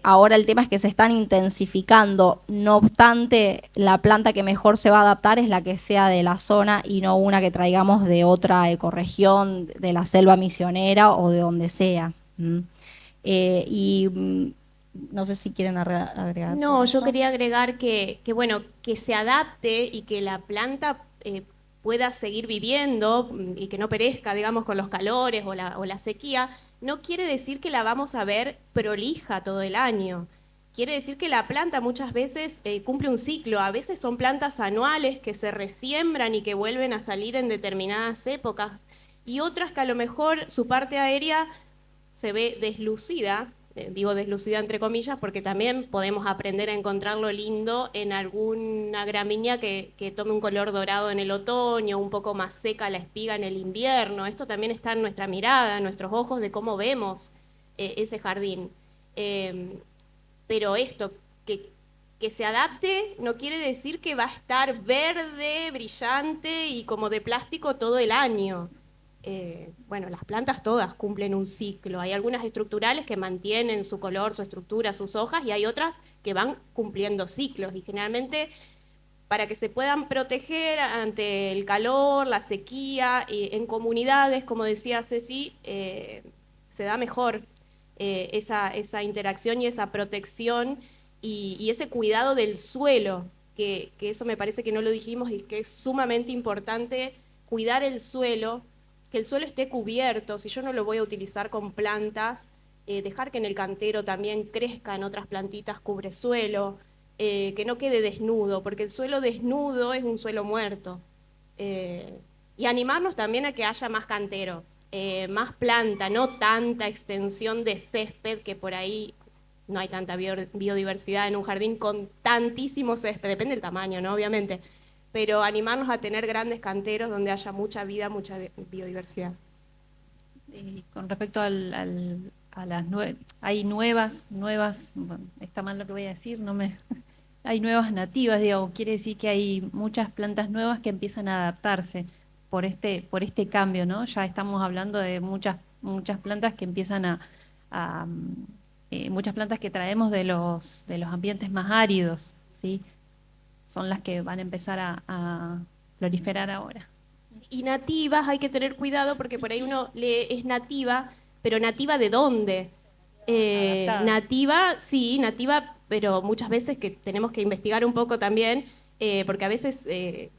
Ahora el tema es que se están intensificando, no obstante, la planta que mejor se va a adaptar es la que sea de la zona y no una que traigamos de otra ecorregión, de la selva misionera o de donde sea. No sé si quieren agregar No, sobre yo esto. quería agregar bueno, que se adapte y que la planta pueda seguir viviendo y que no perezca, digamos, con los calores o la sequía, no quiere decir que la vamos a ver prolija todo el año. Quiere decir que la planta muchas veces cumple un ciclo, a veces son plantas anuales que se resiembran y que vuelven a salir en determinadas épocas, y otras que a lo mejor su parte aérea se ve deslucida, digo deslucida entre comillas, porque también podemos aprender a encontrar lo lindo en alguna gramínea que tome un color dorado en el otoño, un poco más seca la espiga en el invierno. Esto también está en nuestra mirada, en nuestros ojos de cómo vemos ese jardín. Pero esto, que se adapte no quiere decir que va a estar verde, brillante y como de plástico todo el año. Bueno, las plantas todas cumplen un ciclo. Hay algunas estructurales que mantienen su color, su estructura, sus hojas, y hay otras que van cumpliendo ciclos. Y generalmente, para que se puedan proteger ante el calor, la sequía, en comunidades, como decía Ceci, se da mejor esa interacción y esa protección y ese cuidado del suelo, que eso me parece que no lo dijimos y que es sumamente importante, cuidar el suelo, que el suelo esté cubierto. Si yo no lo voy a utilizar con plantas, dejar que en el cantero también crezcan otras plantitas cubre suelo, que no quede desnudo, porque el suelo desnudo es un suelo muerto. Eh, y animarnos también a que haya más cantero, más planta, no tanta extensión de césped que por ahí no hay tanta biodiversidad en un jardín con tantísimo césped, depende del tamaño, ¿no? Obviamente, pero animarnos a tener grandes canteros donde haya mucha vida, mucha biodiversidad. Y con respecto a las hay bueno, está mal lo que voy a decir, no me hay nuevas nativas, digo, quiere decir que hay muchas plantas nuevas que empiezan a adaptarse por este cambio, ¿no? Ya estamos hablando de muchas plantas que empiezan muchas plantas que traemos de los ambientes más áridos, ¿sí? Son las que van a empezar a proliferar ahora. Y nativas hay que tener cuidado porque por ahí uno es nativa, pero ¿nativa de dónde? Nativa, sí, nativa, pero muchas veces que tenemos que investigar un poco también, porque a veces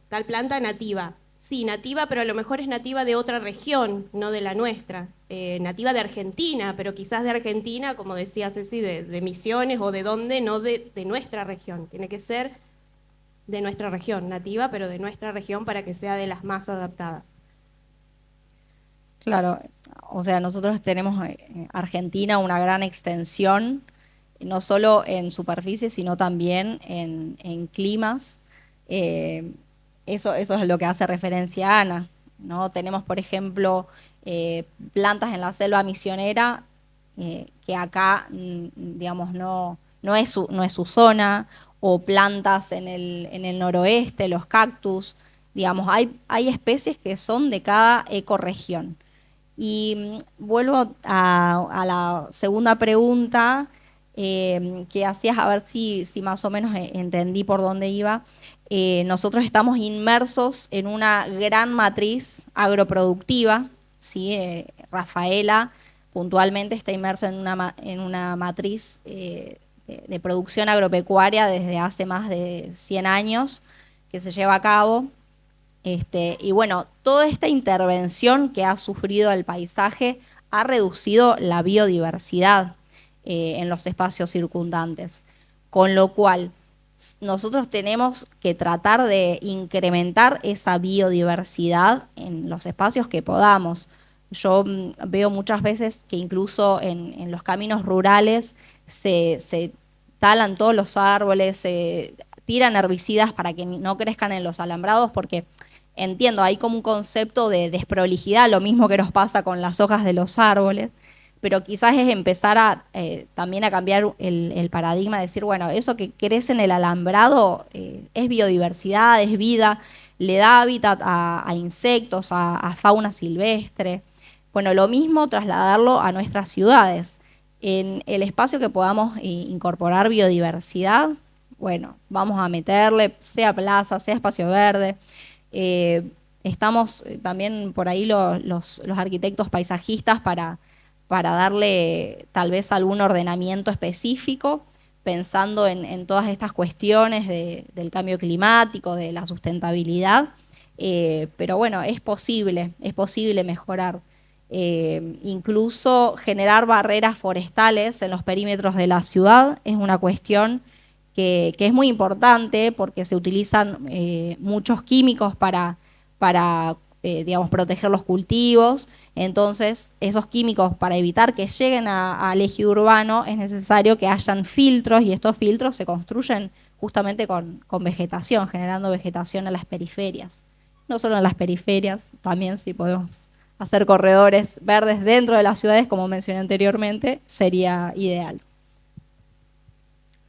tal planta nativa, sí, nativa, pero a lo mejor es nativa de otra región, no de la nuestra. Nativa de Argentina, pero quizás de Argentina, como decía Ceci, de Misiones o de dónde, no de nuestra región. Tiene que ser de nuestra región, nativa, pero de nuestra región para que sea de las más adaptadas. Claro, o sea, nosotros tenemos en Argentina una gran extensión, no solo en superficie, sino también en climas. Eh, eso es lo que hace referencia a Ana, ¿no? Tenemos, por ejemplo, plantas en la selva misionera que acá, digamos, no es su zona, o plantas en el noroeste, los cactus. Digamos, hay especies que son de cada ecorregión. Y vuelvo a la segunda pregunta que hacías, a ver si más o menos entendí por dónde iba. Nosotros estamos inmersos en una gran matriz agroproductiva, ¿sí? Rafaela puntualmente está inmersa en una matriz de producción agropecuaria desde hace más de 100 años que se lleva a cabo. Y bueno, toda esta intervención que ha sufrido el paisaje ha reducido la biodiversidad en los espacios circundantes, con lo cual nosotros tenemos que tratar de incrementar esa biodiversidad en los espacios que podamos. Yo veo muchas veces que incluso en los caminos rurales se talan todos los árboles, se tiran herbicidas para que no crezcan en los alambrados, porque entiendo, hay como un concepto de desprolijidad, lo mismo que nos pasa con las hojas de los árboles, pero quizás es empezar también a cambiar el paradigma, decir, bueno, eso que crece en el alambrado es biodiversidad, es vida, le da hábitat a insectos, a fauna silvestre. Bueno, lo mismo trasladarlo a nuestras ciudades. En el espacio que podamos incorporar biodiversidad, bueno, vamos a meterle, sea plaza, sea espacio verde. Estamos también por ahí los arquitectos paisajistas para darle tal vez algún ordenamiento específico, pensando en todas estas cuestiones del cambio climático, de la sustentabilidad, pero bueno, es posible mejorar. Incluso generar barreras forestales en los perímetros de la ciudad es una cuestión que es muy importante porque se utilizan muchos químicos para digamos, proteger los cultivos. Entonces, esos químicos, para evitar que lleguen al eje urbano, es necesario que hayan filtros, y estos filtros se construyen justamente con vegetación, generando vegetación en las periferias. No solo en las periferias, también si podemos hacer corredores verdes dentro de las ciudades, como mencioné anteriormente, sería ideal.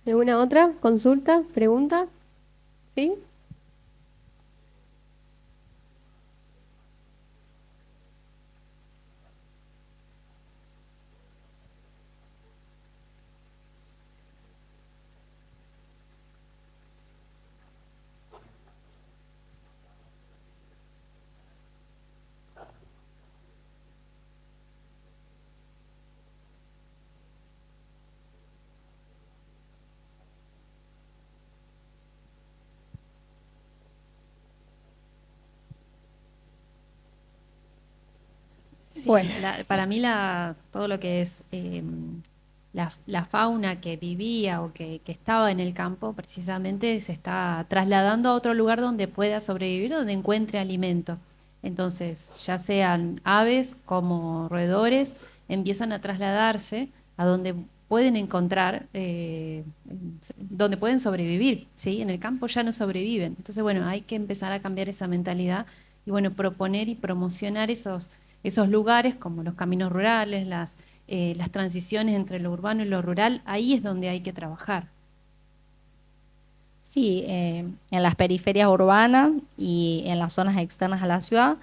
¿Alguna otra consulta, pregunta? ¿Sí? Sí, Bueno. para mí todo lo que es la fauna que vivía o que estaba en el campo precisamente se está trasladando a otro lugar donde pueda sobrevivir, donde encuentre alimento. Entonces, ya sean aves como roedores, empiezan a trasladarse a donde pueden encontrar, donde pueden sobrevivir, ¿sí? En el campo ya no sobreviven. Entonces, bueno, hay que empezar a cambiar esa mentalidad y, bueno, proponer y promocionar esos lugares como los caminos rurales, las transiciones entre lo urbano y lo rural. Ahí es donde hay que trabajar. Sí, en las periferias urbanas y en las zonas externas a la ciudad.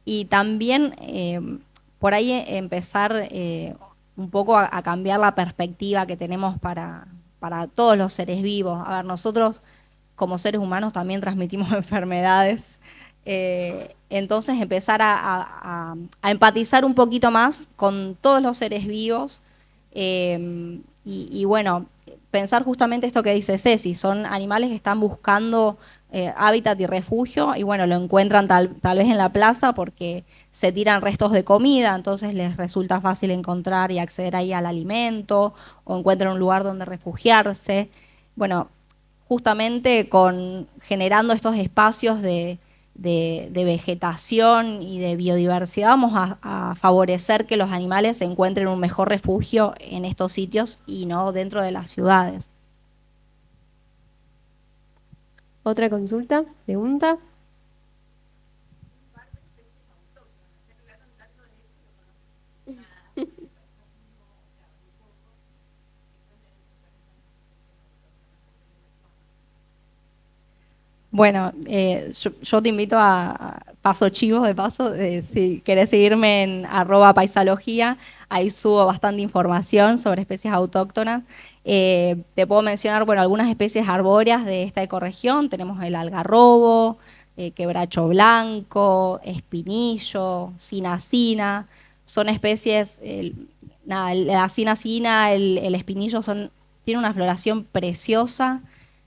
Y también por ahí empezar un poco a cambiar la perspectiva que tenemos para todos los seres vivos. A ver, nosotros como seres humanos también transmitimos enfermedades. Entonces empezar a empatizar un poquito más con todos los seres vivos. Y bueno, pensar justamente esto que dice Ceci, son animales que están buscando hábitat y refugio y bueno, lo encuentran tal vez en la plaza porque se tiran restos de comida, entonces les resulta fácil encontrar y acceder ahí al alimento o encuentran un lugar donde refugiarse. Bueno, justamente generando estos espacios de vegetación y de biodiversidad vamos a favorecer que los animales encuentren un mejor refugio en estos sitios y no dentro de las ciudades. ¿Otra consulta? ¿Pregunta? Bueno, yo te invito paso chivo de paso, si querés seguirme en @paisalogía, ahí subo bastante información sobre especies autóctonas. Te puedo mencionar, bueno, algunas especies arbóreas de esta ecorregión, tenemos el algarrobo, quebracho blanco, espinillo, cinacina, son especies, la cinacina, el espinillo tiene una floración preciosa.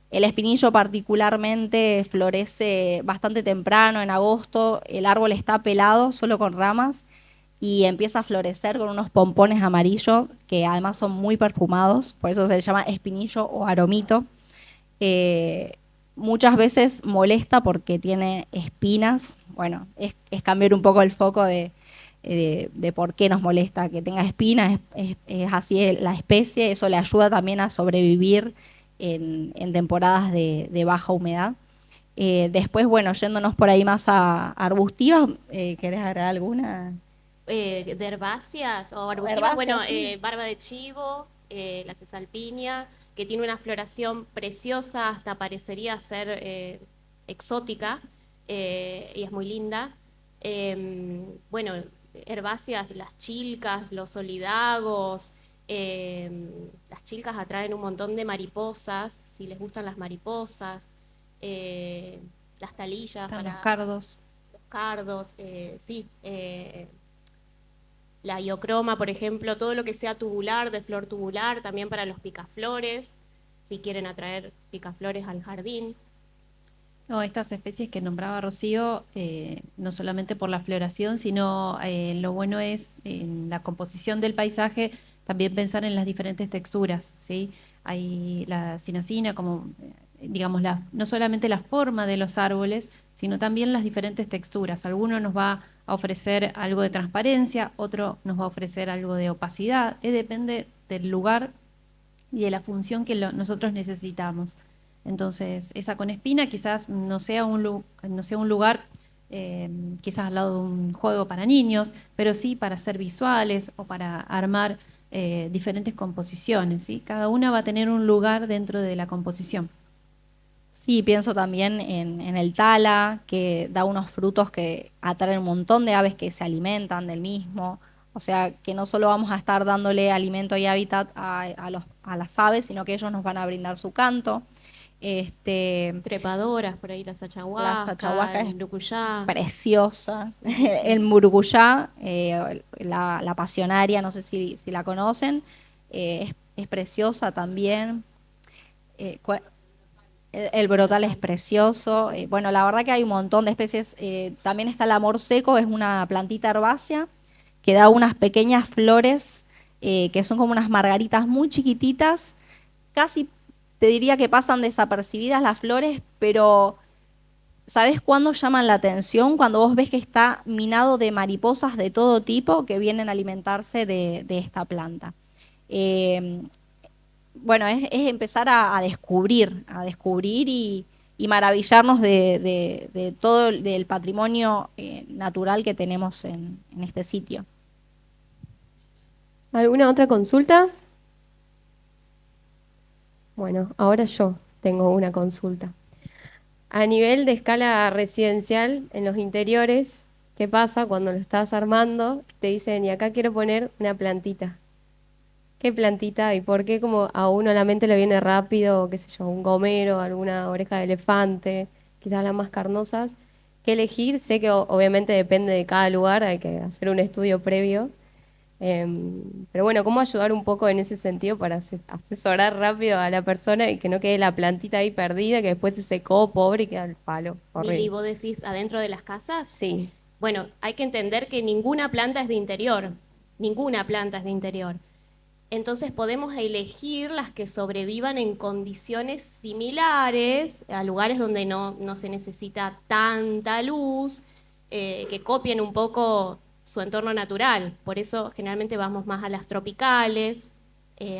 El espinillo particularmente florece bastante temprano, en agosto, el árbol está pelado, solo con ramas, y empieza a florecer con unos pompones amarillos que además son muy perfumados, por eso se le llama espinillo o aromito. Muchas veces molesta porque tiene espinas, bueno, es cambiar un poco el foco de por qué nos molesta que tenga espinas, es así la especie, eso le ayuda también a sobrevivir en temporadas de baja humedad. Después, bueno, yéndonos por ahí más a arbustivas, ¿querés agregar alguna? De herbáceas o arbustivas, Herbáceas, bueno, sí. barba de chivo, la cesalpinia, que tiene una floración preciosa, hasta parecería ser exótica, y es muy linda. Bueno, herbáceas, las chilcas, los olidagos, las chilcas atraen un montón de mariposas, si les gustan las mariposas, las talillas, Están los para cardos. los cardos, sí. La iocroma, por ejemplo, todo lo que sea tubular, de flor tubular, también para los picaflores, si quieren atraer picaflores al jardín. No, estas especies que nombraba Rocío, no solamente por la floración, sino lo bueno es en la composición del paisaje, también pensar en las diferentes texturas, ¿sí? Hay la cinacina como, digamos, no solamente la forma de los árboles, sino también las diferentes texturas. Alguno nos va a ofrecer algo de transparencia, otro nos va a ofrecer algo de opacidad, depende del lugar y de la función que nosotros necesitamos. Entonces, esa con espina quizás no sea un lugar, quizás al lado de un juego para niños, pero sí para hacer visuales o para armar diferentes composiciones, ¿sí? Cada una va a tener un lugar dentro de la composición. Sí, pienso también en el tala, que da unos frutos que atraen un montón de aves que se alimentan del mismo. O sea, que no solo vamos a estar dándole alimento y hábitat a las aves, sino que ellos nos van a brindar su canto. Trepadoras, por ahí La la sachahuasca el es murucuyá. preciosa. El murucuyá, la pasionaria, no sé si la conocen, es preciosa también. Eh, cua- el brotal es precioso. Bueno, la verdad que hay un montón de especies. También está el amor seco, es una plantita herbácea que da unas pequeñas flores que son como unas margaritas muy chiquititas. Casi te diría que pasan desapercibidas las flores, pero ¿sabes cuándo llaman la atención? Cuando vos ves que está minado de mariposas de todo tipo que vienen a alimentarse de esta planta. Eh, bueno, es empezar a descubrir y maravillarnos de todo del patrimonio natural que tenemos en este sitio. ¿Alguna otra consulta? Bueno, ahora yo tengo una consulta. A nivel de escala residencial, en los interiores, ¿qué pasa cuando lo estás armando? Te dicen, y acá quiero poner una plantita. ¿Qué plantita y por qué como a uno a la mente le viene rápido, qué sé yo, un gomero, alguna oreja de elefante, quizás las más carnosas? ¿Qué elegir? Sé que obviamente depende de cada lugar, hay que hacer un estudio previo. Pero bueno, ¿cómo ayudar un poco en ese sentido para asesorar rápido a la persona y que no quede la plantita ahí perdida, que después se secó, pobre, y queda el palo? Mili, Horrible. ¿vos decís adentro de las casas? Sí. Bueno, hay que entender que ninguna planta es de interior, ninguna planta es de interior. Entonces podemos elegir las que sobrevivan en condiciones similares, a lugares donde no se necesita tanta luz, que copien un poco su entorno natural. Por eso generalmente vamos más a las tropicales,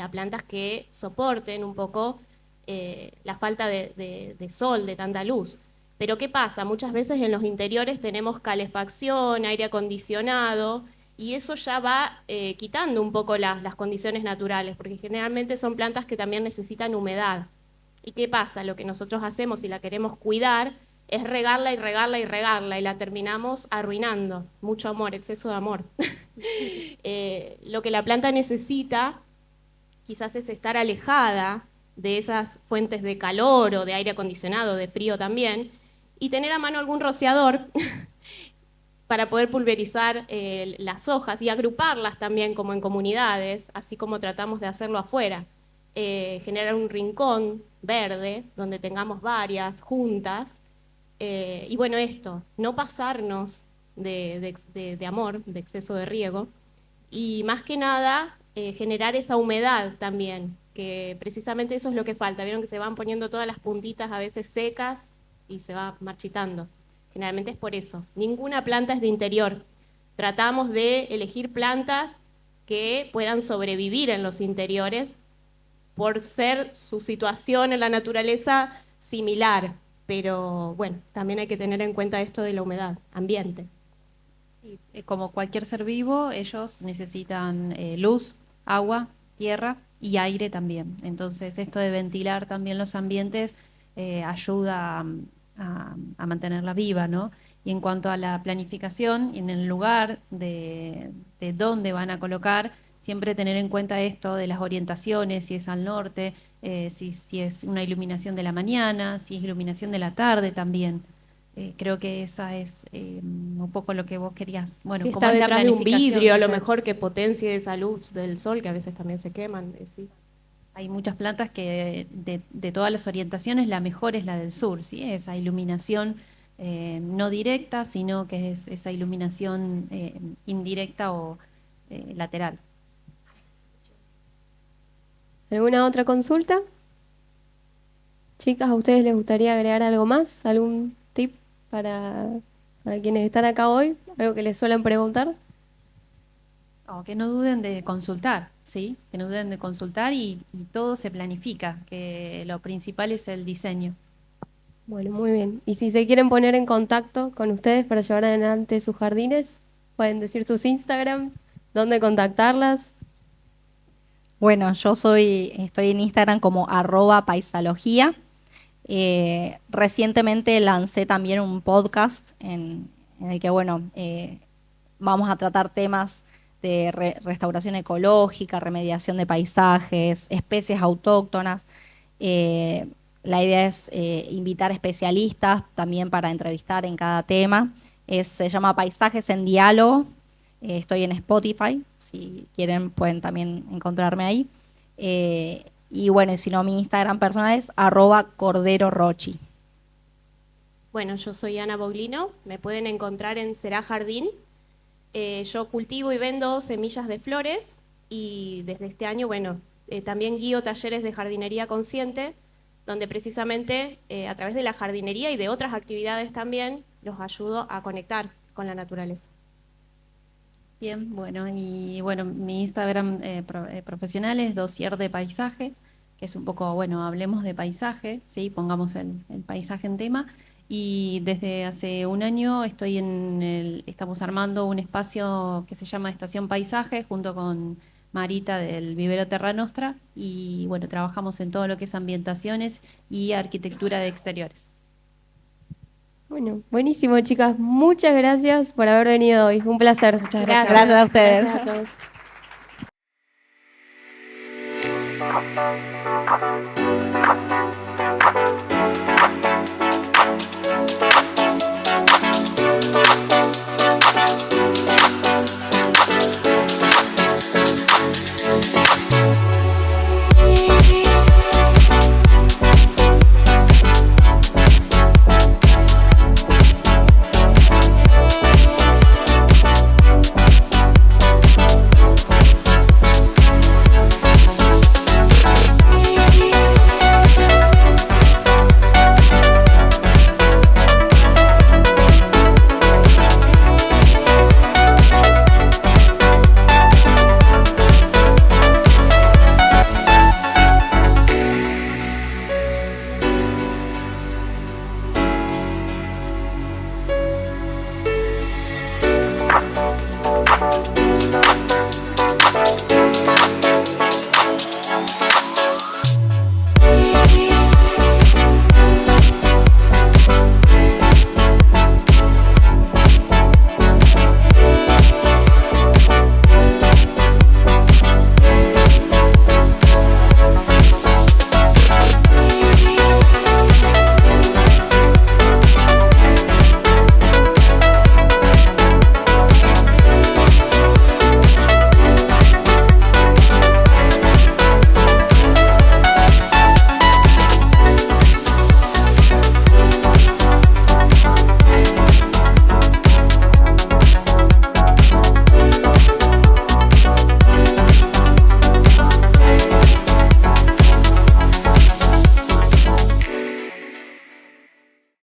a plantas que soporten un poco la falta de sol, de tanta luz. Pero ¿qué pasa? Muchas veces en los interiores tenemos calefacción, aire acondicionado, y eso ya va quitando un poco las condiciones naturales, porque generalmente son plantas que también necesitan humedad. ¿Y qué pasa? Lo que nosotros hacemos si la queremos cuidar es regarla y regarla y regarla, y la terminamos arruinando. Mucho amor, exceso de amor. Lo que la planta necesita quizás es estar alejada de esas fuentes de calor o de aire acondicionado, de frío también, y tener a mano algún rociador para poder pulverizar las hojas y agruparlas también como en comunidades, así como tratamos de hacerlo afuera. Generar un rincón verde donde tengamos varias juntas. Y bueno, esto, no pasarnos de amor, de exceso de riego, y más que nada generar esa humedad también, que precisamente eso es lo que falta. Vieron que se van poniendo todas las puntitas a veces secas y se va marchitando. Generalmente es por eso. Ninguna planta es de interior. Tratamos de elegir plantas que puedan sobrevivir en los interiores por ser su situación en la naturaleza similar. Pero bueno, también hay que tener en cuenta esto de la humedad, ambiente. Sí, como cualquier ser vivo, ellos necesitan luz, agua, tierra y aire también. Entonces, esto de ventilar también los ambientes ayuda a mantenerla viva, ¿no? Y en cuanto a la planificación, en el lugar de dónde van a colocar, siempre tener en cuenta esto de las orientaciones, si es al norte, si es una iluminación de la mañana, si es iluminación de la tarde también. Creo que esa es un poco lo que vos querías. Bueno, Si ¿cómo está es la detrás de un planificación? vidrio, a lo Sí. mejor que potencie esa luz del sol, que a veces también se queman. Sí. Hay muchas plantas que de todas las orientaciones la mejor es la del sur, ¿sí? Esa iluminación no directa, sino que es esa iluminación indirecta o lateral. ¿Alguna otra consulta? Chicas, ¿a ustedes les gustaría agregar algo más? ¿Algún tip para quienes están acá hoy? ¿Algo que les suelen preguntar? O que no duden de consultar, ¿sí? Que no duden de consultar y todo se planifica, que lo principal es el diseño. Bueno, muy bien. Y si se quieren poner en contacto con ustedes para llevar adelante sus jardines, pueden decir sus Instagram, dónde contactarlas. Bueno, estoy en Instagram como @paisalogía. Recientemente lancé también un podcast en el que, bueno, vamos a tratar temas de restauración ecológica, remediación de paisajes, especies autóctonas. Eh, la idea es invitar especialistas también para entrevistar en cada tema. Se llama Paisajes en Diálogo. Estoy en Spotify, si quieren pueden también encontrarme ahí. Y bueno, y si no, mi Instagram personal es @corderorochi. Bueno, yo soy Ana Boglino, me pueden encontrar en Será Jardín. Yo cultivo y vendo semillas de flores y desde este año, bueno, también guío talleres de jardinería consciente, donde precisamente a través de la jardinería y de otras actividades también los ayudo a conectar con la naturaleza. Bien, bueno, y bueno, mi Instagram profesional es Dossier de Paisaje, que es un poco, bueno, hablemos de paisaje, ¿sí? Pongamos el paisaje en tema. Y desde hace un año estamos armando un espacio que se llama Estación Paisaje, junto con Marita del Vivero Terra Nostra, y bueno, trabajamos en todo lo que es ambientaciones y arquitectura de exteriores. Bueno, buenísimo, chicas. Muchas gracias por haber venido hoy. Un placer. Muchas gracias. Gracias a ustedes. Gracias a todos.